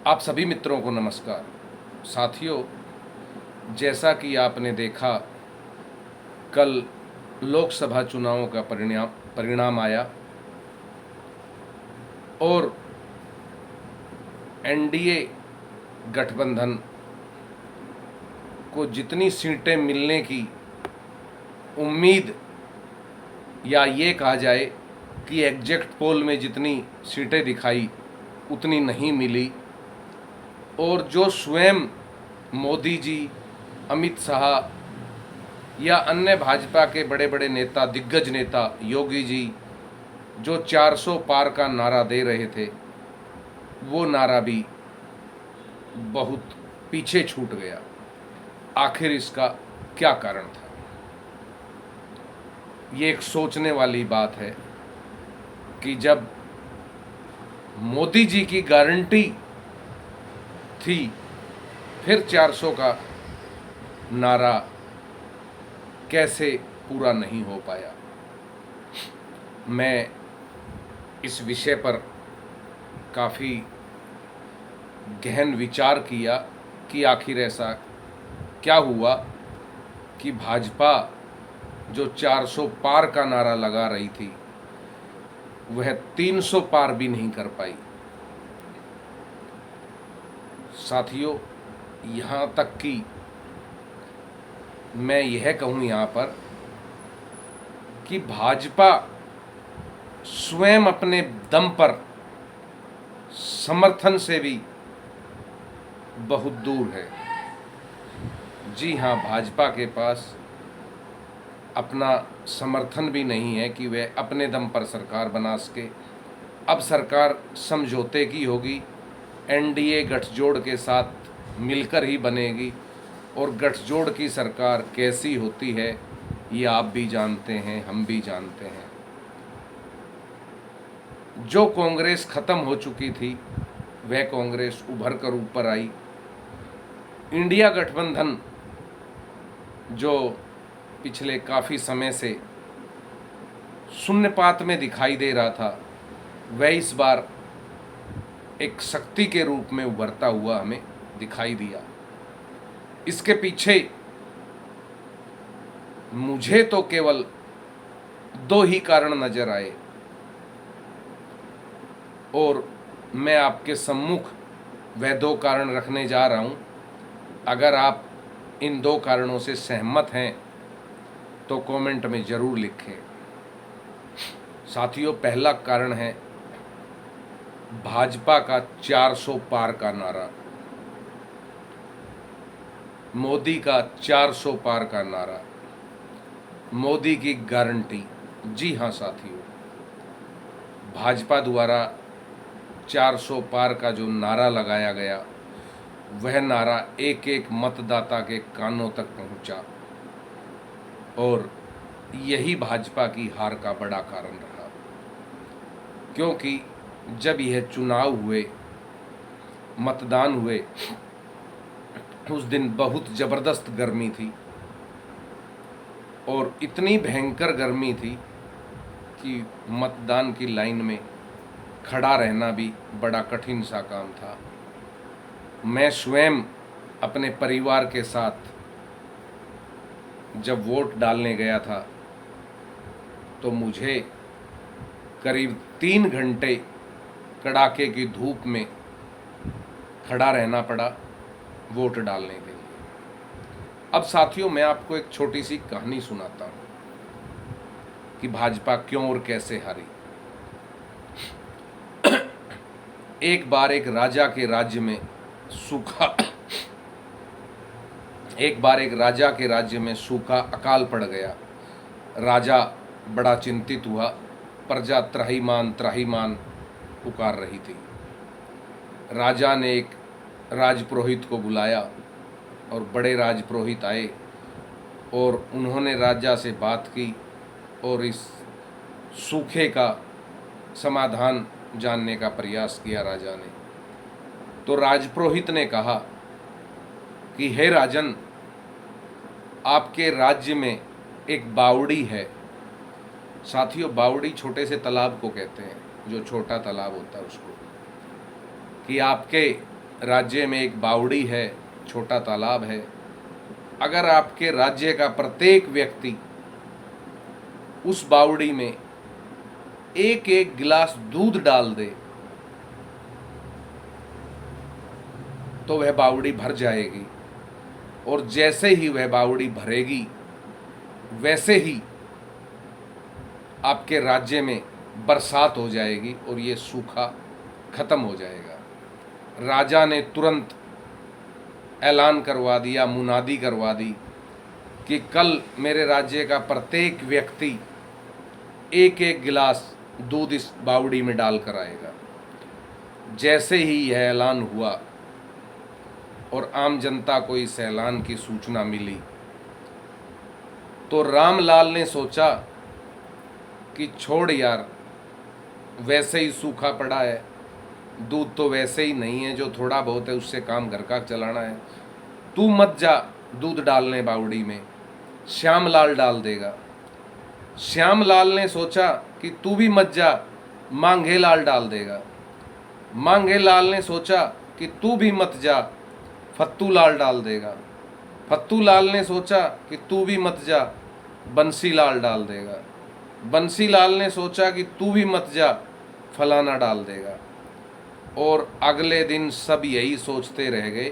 आप सभी मित्रों को नमस्कार। साथियों, जैसा कि आपने देखा, कल लोकसभा चुनावों का परिणाम आया और एनडीए गठबंधन को जितनी सीटें मिलने की उम्मीद, या ये कहा जाए कि एग्जैक्ट पोल में जितनी सीटें दिखाई उतनी नहीं मिली। और जो स्वयं मोदी जी, अमित शाह या अन्य भाजपा के बड़े बड़े नेता, दिग्गज नेता योगी जी जो 400 पार का नारा दे रहे थे, वो नारा भी बहुत पीछे छूट गया। आखिर इसका क्या कारण था? ये एक सोचने वाली बात है कि जब मोदी जी की गारंटी थी, फिर 400 का नारा कैसे पूरा नहीं हो पाया। मैं इस विषय पर काफ़ी गहन विचार किया कि आखिर ऐसा क्या हुआ कि भाजपा जो 400 पार का नारा लगा रही थी, वह 300 पार भी नहीं कर पाई। साथियों, यहाँ तक कि मैं यह कहूँ यहाँ पर कि भाजपा स्वयं अपने दम पर समर्थन से भी बहुत दूर है। जी हाँ, भाजपा के पास अपना समर्थन भी नहीं है कि वह अपने दम पर सरकार बना सके। अब सरकार समझौते की होगी, एनडीए गठजोड़ के साथ मिलकर ही बनेगी। और गठजोड़ की सरकार कैसी होती है ये आप भी जानते हैं, हम भी जानते हैं। जो कांग्रेस खत्म हो चुकी थी, वह कांग्रेस उभर कर ऊपर आई। इंडिया गठबंधन जो पिछले काफ़ी समय से शून्यपात में दिखाई दे रहा था, वह इस बार एक शक्ति के रूप में उभरता हुआ हमें दिखाई दिया। इसके पीछे मुझे तो केवल दो ही कारण नजर आए और मैं आपके सम्मुख वह दो कारण रखने जा रहा हूं। अगर आप इन दो कारणों से सहमत हैं तो कमेंट में ज़रूर लिखें। साथियों, पहला कारण है भाजपा का 400 पार का नारा, मोदी का 400 पार का नारा, मोदी की गारंटी। जी हाँ साथियों, भाजपा द्वारा 400 पार का जो नारा लगाया गया, वह नारा एक एक मतदाता के कानों तक पहुंचा और यही भाजपा की हार का बड़ा कारण रहा। क्योंकि जब यह चुनाव हुए, मतदान हुए, उस दिन बहुत ज़बरदस्त गर्मी थी और इतनी भयंकर गर्मी थी कि मतदान की लाइन में खड़ा रहना भी बड़ा कठिन सा काम था। मैं स्वयं अपने परिवार के साथ जब वोट डालने गया था तो मुझे करीब 3 घंटे कड़ाके की धूप में खड़ा रहना पड़ा वोट डालने के लिए। अब साथियों, मैं आपको एक छोटी सी कहानी सुनाता हूँ कि भाजपा क्यों और कैसे हारी। एक बार एक राजा के राज्य में सूखा अकाल पड़ गया। राजा बड़ा चिंतित हुआ, प्रजा त्राहिमाम त्राहिमाम पुकार रही थी। राजा ने एक राजपुरोहित को बुलाया और बड़े राजपुरोहित आए और उन्होंने राजा से बात की और इस सूखे का समाधान जानने का प्रयास किया राजा ने। तो राजपुरोहित ने कहा कि हे राजन, आपके राज्य में एक बावड़ी है। साथियों, बावड़ी छोटे से तालाब को कहते हैं, जो छोटा तालाब होता है उसको। कि आपके राज्य में एक बावड़ी है, छोटा तालाब है, अगर आपके राज्य का प्रत्येक व्यक्ति उस बावड़ी में एक एक गिलास दूध डाल दे तो वह बावड़ी भर जाएगी, और जैसे ही वह बावड़ी भरेगी वैसे ही आपके राज्य में बरसात हो जाएगी और ये सूखा खत्म हो जाएगा। राजा ने तुरंत ऐलान करवा दिया, मुनादी करवा दी कि कल मेरे राज्य का प्रत्येक व्यक्ति एक एक गिलास दूध इस बावड़ी में डाल कर आएगा। जैसे ही यह ऐलान हुआ और आम जनता को इस ऐलान की सूचना मिली तो रामलाल ने सोचा कि छोड़ यार, वैसे ही सूखा पड़ा है, दूध तो वैसे ही नहीं है, जो थोड़ा बहुत है उससे काम घर का चलाना है, तू मत जा दूध डालने बावड़ी में, श्यामलाल डाल देगा। श्यामलाल ने सोचा कि तू भी मत जा, मांगेलाल डाल देगा। मांगेलाल ने सोचा कि तू भी मत जा, फत्तूलाल डाल देगा। फत्तूलाल ने सोचा कि तू भी मत जा, बंसीलाल डाल देगा। बंसीलाल ने सोचा कि तू भी मत जा, फलाना डाल देगा। और अगले दिन सब यही सोचते रह गए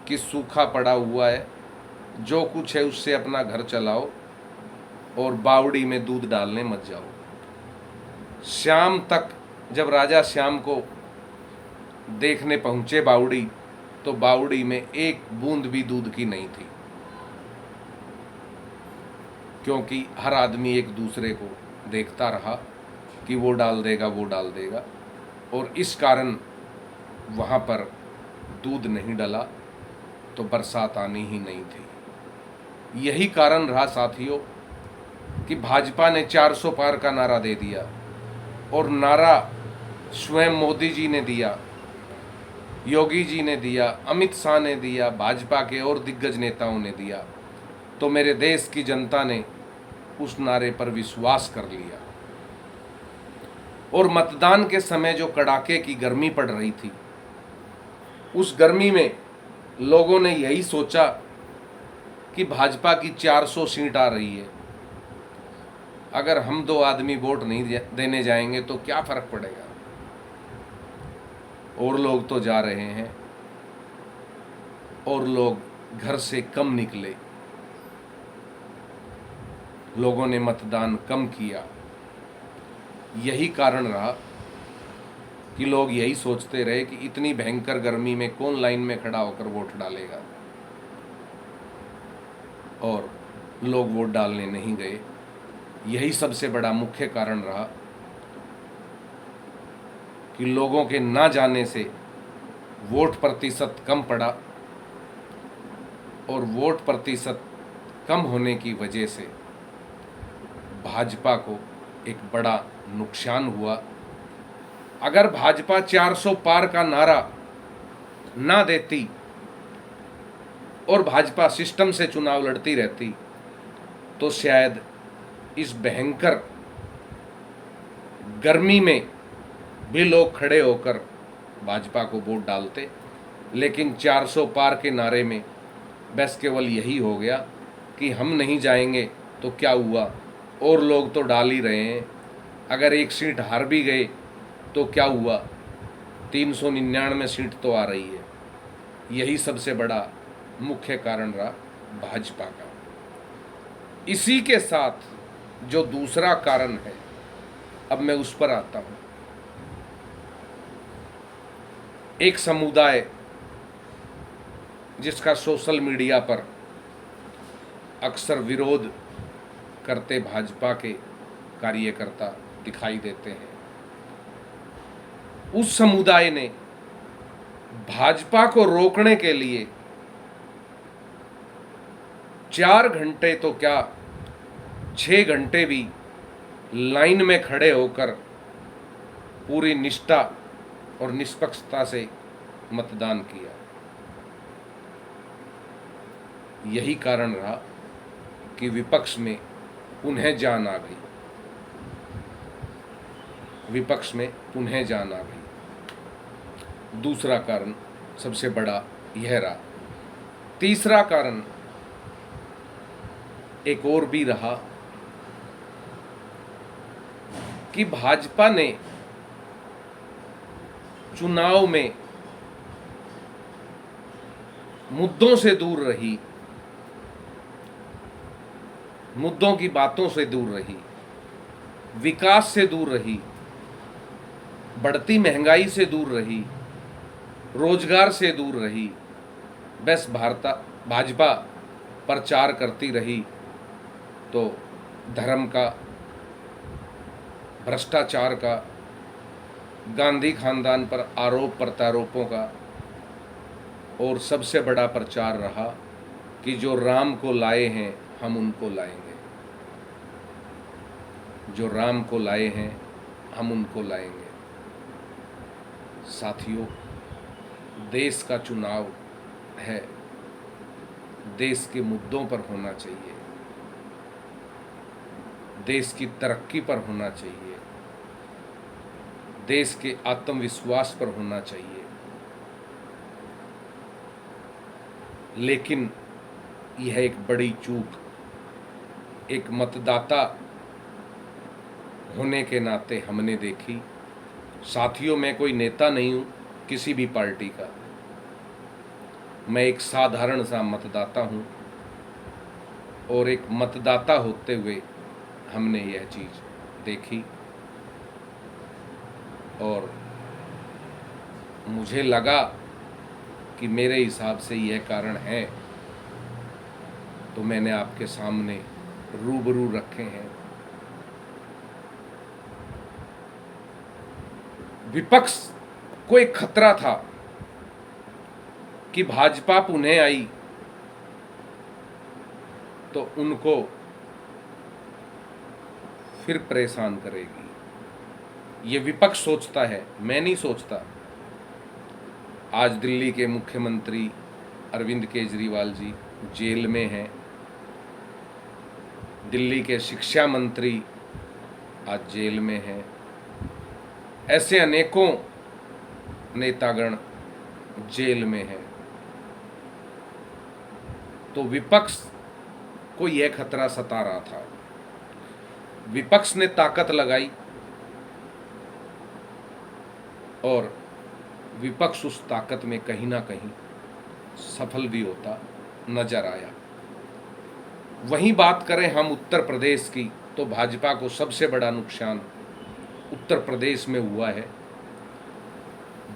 कि सूखा पड़ा हुआ है, जो कुछ है उससे अपना घर चलाओ और बावड़ी में दूध डालने मत जाओ। शाम तक जब राजा श्याम को देखने पहुंचे बावड़ी, तो बावड़ी में एक बूंद भी दूध की नहीं थी, क्योंकि हर आदमी एक दूसरे को देखता रहा कि वो डाल देगा, वो डाल देगा, और इस कारण वहाँ पर दूध नहीं डला तो बरसात आनी ही नहीं थी। यही कारण रहा साथियों कि भाजपा ने 400 पार का नारा दे दिया, और नारा स्वयं मोदी जी ने दिया, योगी जी ने दिया, अमित शाह ने दिया, भाजपा के और दिग्गज नेताओं ने दिया, तो मेरे देश की जनता ने उस नारे पर विश्वास कर लिया। और मतदान के समय जो कड़ाके की गर्मी पड़ रही थी, उस गर्मी में लोगों ने यही सोचा कि भाजपा की 400 सीट आ रही है, अगर हम 2 आदमी वोट नहीं देने जाएंगे तो क्या फर्क पड़ेगा। और लोग तो जा रहे हैं, और लोग घर से कम निकले, लोगों ने मतदान कम किया। यही कारण रहा कि लोग यही सोचते रहे कि इतनी भयंकर गर्मी में कौन लाइन में खड़ा होकर वोट डालेगा, और लोग वोट डालने नहीं गए। यही सबसे बड़ा मुख्य कारण रहा कि लोगों के ना जाने से वोट प्रतिशत कम पड़ा, और वोट प्रतिशत कम होने की वजह से भाजपा को एक बड़ा नुकसान हुआ। अगर भाजपा 400 पार का नारा ना देती और भाजपा सिस्टम से चुनाव लड़ती रहती तो शायद इस भयंकर गर्मी में भी लोग खड़े होकर भाजपा को वोट डालते। लेकिन 400 पार के नारे में बस केवल यही हो गया कि हम नहीं जाएंगे तो क्या हुआ, और लोग तो डाल ही रहे हैं, अगर एक सीट हार भी गए तो क्या हुआ, 399 सीट तो आ रही है। यही सबसे बड़ा मुख्य कारण रहा भाजपा का। इसी के साथ जो दूसरा कारण है, अब मैं उस पर आता हूं। एक समुदाय जिसका सोशल मीडिया पर अक्सर विरोध करते भाजपा के कार्यकर्ता दिखाई देते हैं, उस समुदाय ने भाजपा को रोकने के लिए 4 घंटे तो क्या 6 घंटे भी लाइन में खड़े होकर पूरी निष्ठा और निष्पक्षता से मतदान किया। यही कारण रहा कि विपक्ष में उन्हें जान आ गई, विपक्ष में उन्हें जान आ गई। दूसरा कारण सबसे बड़ा यह रहा। तीसरा कारण एक और भी रहा कि भाजपा ने चुनाव में मुद्दों से दूर रही, मुद्दों की बातों से दूर रही, विकास से दूर रही, बढ़ती महंगाई से दूर रही, रोजगार से दूर रही। बस भाजपा प्रचार करती रही तो धर्म का, भ्रष्टाचार का, गांधी खानदान पर आरोप प्रत्यारोपों का, और सबसे बड़ा प्रचार रहा कि जो राम को लाए हैं हम उनको लाएंगे, जो राम को लाए हैं हम उनको लाएंगे। साथियों, देश का चुनाव है, देश के मुद्दों पर होना चाहिए, देश की तरक्की पर होना चाहिए, देश के आत्मविश्वास पर होना चाहिए। लेकिन यह एक बड़ी चूक एक मतदाता होने के नाते हमने देखी। साथियों, मैं कोई नेता नहीं हूँ किसी भी पार्टी का, मैं एक साधारण सा मतदाता हूँ, और एक मतदाता होते हुए हमने यह चीज़ देखी और मुझे लगा कि मेरे हिसाब से यह कारण है, तो मैंने आपके सामने रूबरू रखे हैं। विपक्ष को एक खतरा था कि भाजपा पुनः आई तो उनको फिर परेशान करेगी। ये विपक्ष सोचता है, मैं नहीं सोचता। आज दिल्ली के मुख्यमंत्री अरविंद केजरीवाल जी जेल में हैं, दिल्ली के शिक्षा मंत्री आज जेल में हैं, ऐसे अनेकों नेतागण जेल में हैं। तो विपक्ष को यह खतरा सता रहा था। विपक्ष ने ताकत लगाई और विपक्ष उस ताकत में कहीं ना कहीं सफल भी होता नजर आया। वहीं बात करें हम उत्तर प्रदेश की, तो भाजपा को सबसे बड़ा नुकसान उत्तर प्रदेश में हुआ है,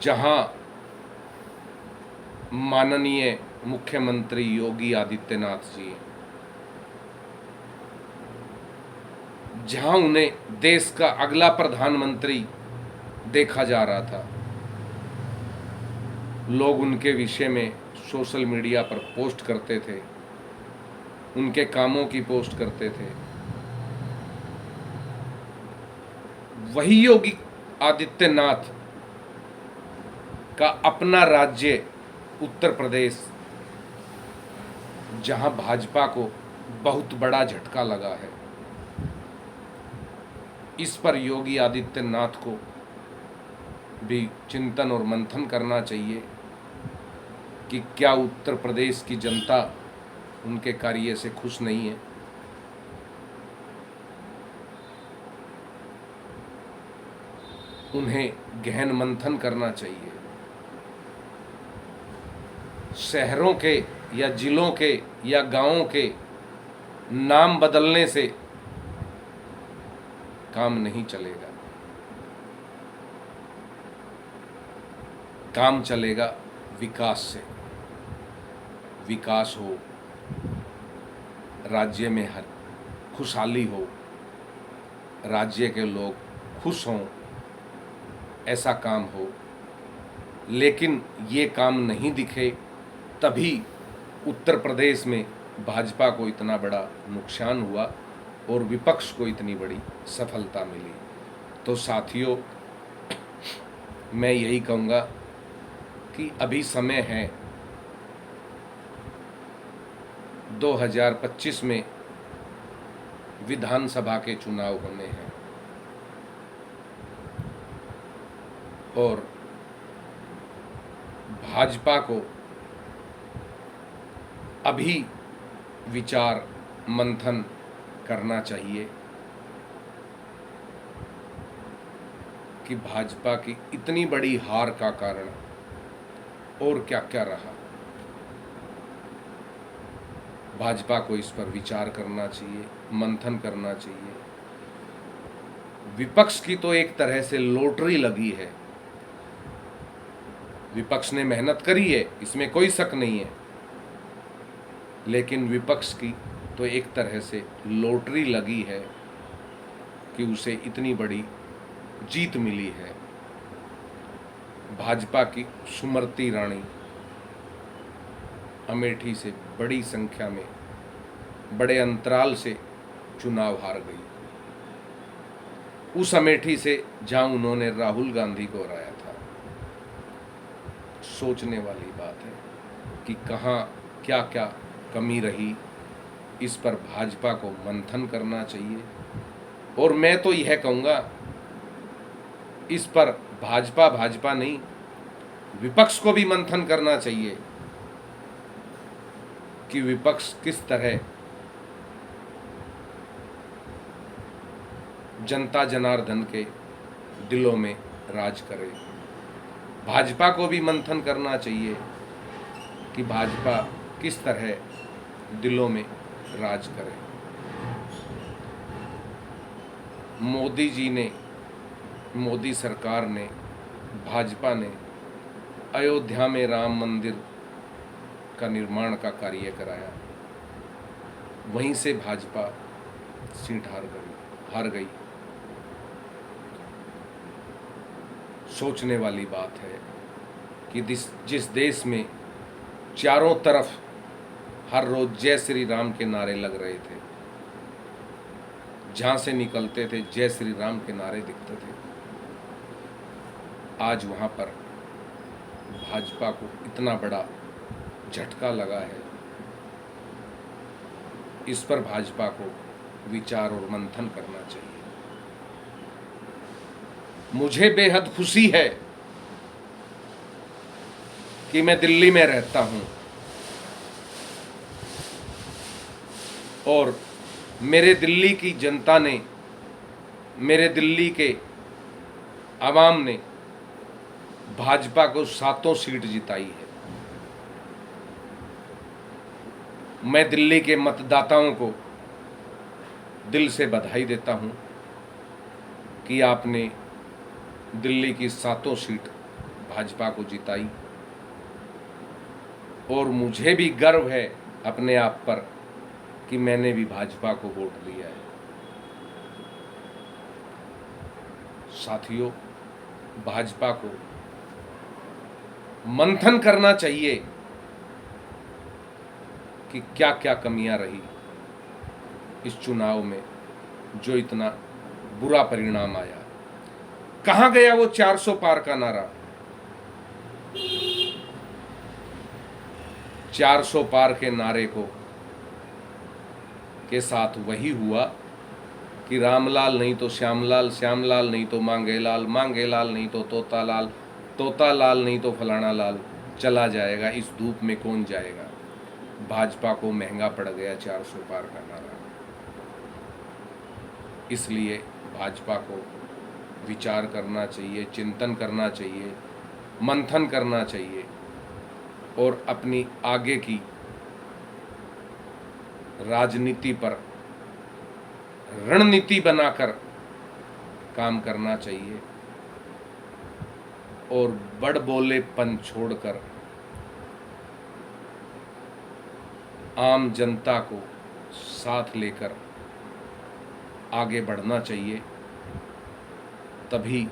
जहां माननीय मुख्यमंत्री योगी आदित्यनाथ जी हैं, जहां उन्हें देश का अगला प्रधानमंत्री देखा जा रहा था। लोग उनके विषय में सोशल मीडिया पर पोस्ट करते थे, उनके कामों की पोस्ट करते थे। वही योगी आदित्यनाथ का अपना राज्य उत्तर प्रदेश, जहां भाजपा को बहुत बड़ा झटका लगा है, इस पर योगी आदित्यनाथ को भी चिंतन और मंथन करना चाहिए कि क्या उत्तर प्रदेश की जनता उनके कार्य से खुश नहीं है। उन्हें गहन मंथन करना चाहिए। शहरों के या जिलों के या गांवों के नाम बदलने से काम नहीं चलेगा, काम चलेगा विकास से। विकास हो, राज्य में हर खुशहाली हो, राज्य के लोग खुश हों, ऐसा काम हो। लेकिन ये काम नहीं दिखे, तभी उत्तर प्रदेश में भाजपा को इतना बड़ा नुकसान हुआ और विपक्ष को इतनी बड़ी सफलता मिली। तो साथियों, मैं यही कहूँगा कि अभी समय है, 2025 में विधानसभा के चुनाव होने हैं और भाजपा को अभी विचार मंथन करना चाहिए कि भाजपा की इतनी बड़ी हार का कारण और क्या क्या रहा। भाजपा को इस पर विचार करना चाहिए, मंथन करना चाहिए। विपक्ष की तो एक तरह से लॉटरी लगी है। विपक्ष ने मेहनत करी है, इसमें कोई शक नहीं है, लेकिन विपक्ष की तो एक तरह से लॉटरी लगी है कि उसे इतनी बड़ी जीत मिली है। भाजपा की सुमति रानी अमेठी से बड़ी संख्या में बड़े अंतराल से चुनाव हार गई। उस अमेठी से जहां उन्होंने राहुल गांधी को हराया था। सोचने वाली बात है कि कहां क्या क्या कमी रही, इस पर भाजपा को मंथन करना चाहिए। और मैं तो यह कहूँगा, इस पर भाजपा नहीं, विपक्ष को भी मंथन करना चाहिए कि विपक्ष किस तरह जनता जनार्दन के दिलों में राज करे। भाजपा को भी मंथन करना चाहिए कि भाजपा किस तरह दिलों में राज करे। मोदी जी ने, मोदी सरकार ने, भाजपा ने अयोध्या में राम मंदिर का निर्माण का कार्य कराया। वहीं से भाजपा सीट हार गई। सोचने वाली बात है कि जिस देश में चारों तरफ हर रोज जय श्री राम के नारे लग रहे थे, जहां से निकलते थे जय श्री राम के नारे दिखते थे, आज वहां पर भाजपा को इतना बड़ा झटका लगा है। इस पर भाजपा को विचार और मंथन करना चाहिए। मुझे बेहद खुशी है कि मैं दिल्ली में रहता हूं और मेरे दिल्ली की जनता ने, मेरे दिल्ली के आवाम ने भाजपा को 7 सीट जिताई है। मैं दिल्ली के मतदाताओं को दिल से बधाई देता हूं कि आपने दिल्ली की 7 सीट भाजपा को जिताई। और मुझे भी गर्व है अपने आप पर कि मैंने भी भाजपा को वोट दिया है। साथियों, भाजपा को मंथन करना चाहिए कि क्या क्या कमियां रही इस चुनाव में, जो इतना बुरा परिणाम आया। कहां गया वो 400 पार का नारा? 400 पार के नारे के साथ वही हुआ कि रामलाल नहीं तो श्यामलाल, श्यामलाल नहीं तो मांगेलाल, मांगेलाल नहीं तो तोतालाल, तोतालाल नहीं तो फलाना लाल, चला जाएगा इस धूप में कौन जाएगा। भाजपा को महंगा पड़ गया 400 पार का नारा। इसलिए भाजपा को विचार करना चाहिए, चिंतन करना चाहिए, मंथन करना चाहिए और अपनी आगे की राजनीति पर रणनीति बनाकर काम करना चाहिए और बड़बोलेपन छोड़कर आम जनता को साथ लेकर आगे बढ़ना चाहिए। तभी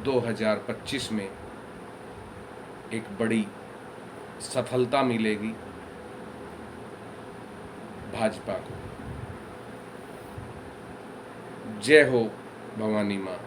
2025 में एक बड़ी सफलता मिलेगी भाजपा को। जय हो भवानी माँ।